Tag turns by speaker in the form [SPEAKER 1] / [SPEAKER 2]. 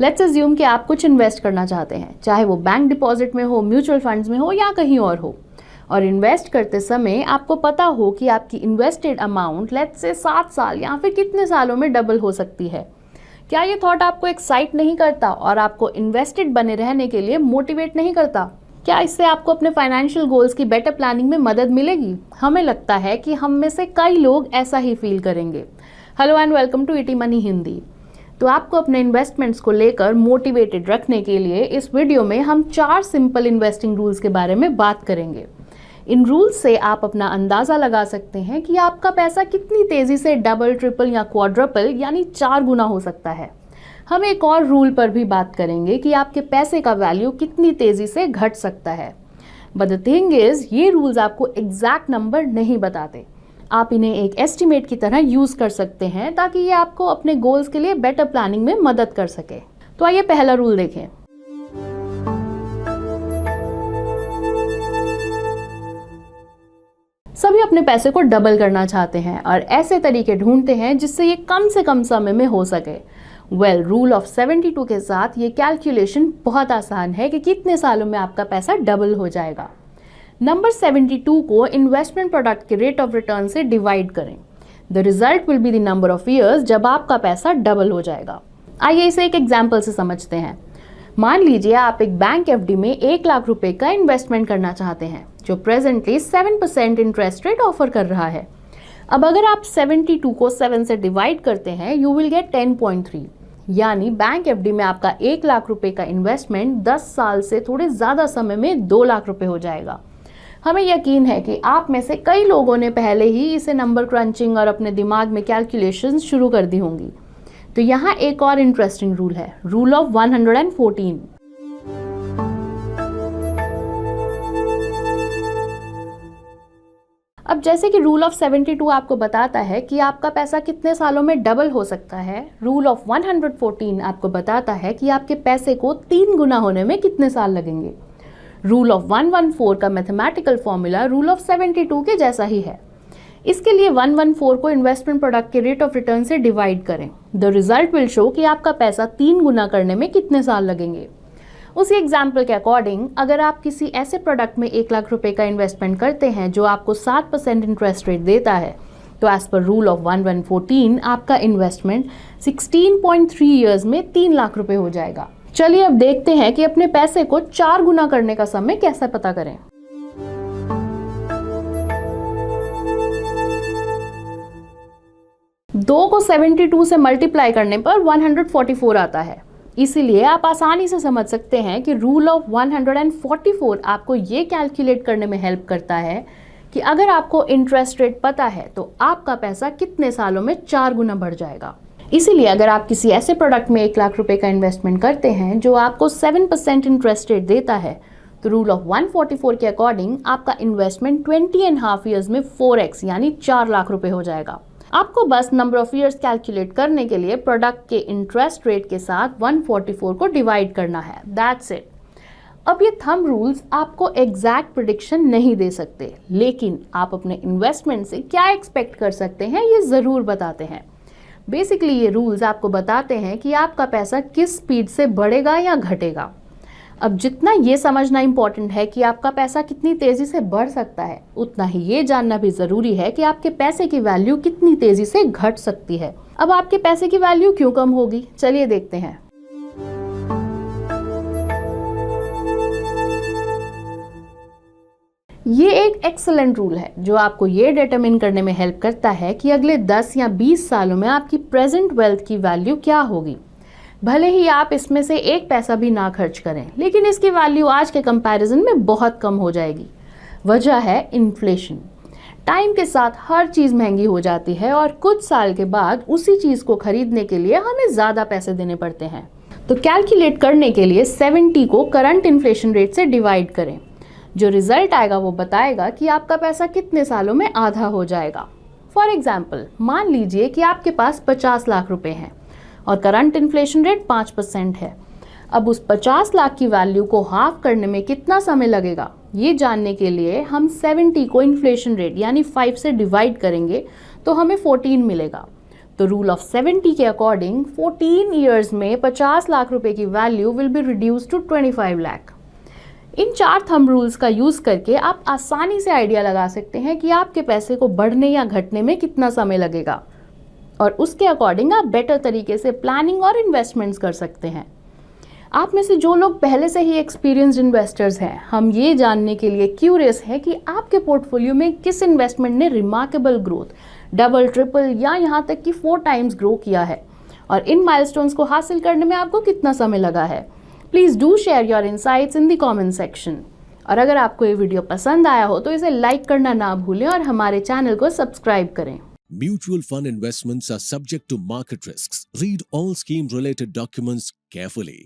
[SPEAKER 1] Let's assume कि आप कुछ इन्वेस्ट करना चाहते हैं, चाहे वो बैंक डिपॉजिट में हो, म्यूचुअल फंड्स में हो या कहीं और हो। और इन्वेस्ट करते समय आपको पता हो कि आपकी इन्वेस्टेड अमाउंट लेट्स से 7 साल या फिर कितने सालों में डबल हो सकती है। क्या ये थॉट आपको एक्साइट नहीं करता और आपको इन्वेस्टेड बने रहने के लिए मोटिवेट नहीं करता? क्या इससे आपको अपने फाइनेंशियल गोल्स की बेटर प्लानिंग में मदद मिलेगी? हमें लगता है कि हम में से कई लोग ऐसा ही फील करेंगे। Hello and welcome to ET Money Hindi. तो आपको अपने इन्वेस्टमेंट्स को लेकर मोटिवेटेड रखने के लिए इस वीडियो में हम 4 सिंपल इन्वेस्टिंग रूल्स के बारे में बात करेंगे। इन रूल्स से आप अपना अंदाज़ा लगा सकते हैं कि आपका पैसा कितनी तेज़ी से डबल, ट्रिपल या क्वाड्रपल यानी 4 गुना हो सकता है। हम एक और रूल पर भी बात करेंगे कि आपके पैसे का वैल्यू कितनी तेज़ी से घट सकता है। बट द थिंग इज़, ये रूल्स आपको एग्जैक्ट नंबर नहीं बताते। आप इन्हें एक एस्टिमेट की तरह यूज़ कर सकते हैं ताकि ये आपको अपने गोल्स के लिए बेटर प्लानिंग में मदद कर सके। तो आइए पहला रूल देखें। सभी अपने पैसे को डबल करना चाहते हैं और ऐसे तरीके ढूंढते हैं जिससे ये कम से कम समय में हो सके। रूल ऑफ 72 के साथ ये कैलकुलेशन बहुत आसान है कि कितने सालों में आपका पैसा डबल हो जाएगा। नंबर 72 को इन्वेस्टमेंट प्रोडक्ट के रेट ऑफ रिटर्न से डिवाइड करें। The result will be the number of years जब आपका पैसा डबल हो जाएगा। आइए इसे एक एग्जाम्पल से समझते हैं। मान लीजिए आप एक बैंक एफडी में 1 लाख रुपए का इन्वेस्टमेंट करना चाहते हैं जो प्रेजेंटली 7% इंटरेस्ट रेट ऑफर कर रहा है। अब अगर आप 72 को 7 से डिवाइड करते हैं यू विल गेट 10.3, यानी बैंक एफडी में आपका 1 लाख रुपए का इन्वेस्टमेंट 10 साल से थोड़े ज़्यादा समय में 2 लाख रुपए हो जाएगा। हमें यकीन है कि आप में से कई लोगों ने पहले ही इसे नंबर क्रंचिंग और अपने दिमाग में कैलकुलेशंस शुरू कर दी होंगी। तो यहाँ एक और इंटरेस्टिंग रूल है, रूल ऑफ 114। अब जैसे कि रूल ऑफ 72 आपको बताता है कि आपका पैसा कितने सालों में डबल हो सकता है, रूल ऑफ 114 आपको बताता है कि आपके पैसे को 3 गुना होने में कितने साल लगेंगे। रूल ऑफ 114 का मैथमेटिकल फॉर्मूला रूल ऑफ 72 के जैसा ही है। इसके लिए 114 को इन्वेस्टमेंट प्रोडक्ट के रेट ऑफ रिटर्न से डिवाइड करें। द रिजल्ट विल शो कि आपका पैसा 3 गुना करने में कितने साल लगेंगे। उसी एग्जाम्पल के अकॉर्डिंग अगर आप किसी ऐसे प्रोडक्ट में 1 लाख रुपए का इन्वेस्टमेंट करते हैं जो आपको 7% इंटरेस्ट रेट देता है, तो एज पर रूल ऑफ 114 आपका इन्वेस्टमेंट 16.3 ईयर्स में 3 लाख रुपए हो जाएगा। चलिए अब देखते हैं कि अपने पैसे को 4 गुना करने का समय कैसे पता करें। दो को 72 से मल्टीप्लाई करने पर 144 आता है। इसीलिए आप आसानी से समझ सकते हैं कि रूल ऑफ 144 आपको ये कैलकुलेट करने में हेल्प करता है कि अगर आपको इंटरेस्ट रेट पता है तो आपका पैसा कितने सालों में 4 गुना बढ़ जाएगा। इसीलिए अगर आप किसी ऐसे प्रोडक्ट में 1 लाख रुपए का इन्वेस्टमेंट करते हैं जो आपको 7% इंटरेस्ट रेट देता है, तो रूल ऑफ 144 के अकॉर्डिंग आपका इन्वेस्टमेंट 20.5 ईयर्स में 4x यानी 4 लाख रुपए हो जाएगा। आपको बस नंबर ऑफ ईयर्स कैलकुलेट करने के लिए प्रोडक्ट के इंटरेस्ट रेट के साथ 144 को डिवाइड करना है। That's it. अब ये थंब रूल्स आपको एग्जैक्ट प्रेडिक्शन नहीं दे सकते, लेकिन आप अपने इन्वेस्टमेंट से क्या एक्सपेक्ट कर सकते हैं ये ज़रूर बताते हैं। बेसिकली ये रूल्स आपको बताते हैं कि आपका पैसा किस स्पीड से बढ़ेगा या घटेगा। अब जितना ये समझना इम्पॉर्टेंट है कि आपका पैसा कितनी तेज़ी से बढ़ सकता है, उतना ही ये जानना भी ज़रूरी है कि आपके पैसे की वैल्यू कितनी तेज़ी से घट सकती है। अब आपके पैसे की वैल्यू क्यों कम होगी, चलिए देखते हैं। ये एक एक्सेलेंट रूल है जो आपको ये डिटरमिन करने में हेल्प करता है कि अगले 10 या 20 सालों में आपकी प्रेजेंट वेल्थ की वैल्यू क्या होगी। भले ही आप इसमें से 1 पैसा भी ना खर्च करें, लेकिन इसकी वैल्यू आज के कंपैरिजन में बहुत कम हो जाएगी। वजह है इन्फ्लेशन। टाइम के साथ हर चीज़ महंगी हो जाती है और कुछ साल के बाद उसी चीज़ को खरीदने के लिए हमें ज़्यादा पैसे देने पड़ते हैं। तो कैलकुलेट करने के लिए 70 को करंट इन्फ्लेशन रेट से डिवाइड करें। जो रिजल्ट आएगा वो बताएगा कि आपका पैसा कितने सालों में आधा हो जाएगा। फॉर एग्जाम्पल, मान लीजिए कि आपके पास 50 लाख रुपए हैं और करंट इन्फ्लेशन रेट 5% है। अब उस 50 लाख की वैल्यू को हाफ करने में कितना समय लगेगा, ये जानने के लिए हम 70 को इन्फ्लेशन रेट यानी 5 से डिवाइड करेंगे, तो हमें 14 मिलेगा। तो रूल ऑफ 70 के अकॉर्डिंग 14 ईयर्स में 50 लाख रुपए की value will be reduce to 25 lakh. इन 4 थंब रूल्स का यूज करके आप आसानी से आइडिया लगा सकते हैं कि आपके पैसे को बढ़ने या घटने में कितना समय लगेगा, और उसके अकॉर्डिंग आप बेटर तरीके से प्लानिंग और इन्वेस्टमेंट्स कर सकते हैं। आप में से जो लोग पहले से ही एक्सपीरियंस्ड इन्वेस्टर्स हैं, हम ये जानने के लिए क्यूरियस है कि आपके पोर्टफोलियो में किस इन्वेस्टमेंट ने रिमार्केबल ग्रोथ, डबल, ट्रिपल या यहाँ तक कि 4 टाइम्स ग्रो किया है, और इन माइलस्टोन्स को हासिल करने में आपको कितना समय लगा है। Please do share your insights in the comment section. और अगर आपको ये वीडियो पसंद आया हो तो इसे लाइक करना ना भूलें और हमारे चैनल को सब्सक्राइब करें।
[SPEAKER 2] Mutual fund investments are subject to market risks. Read all scheme related documents carefully.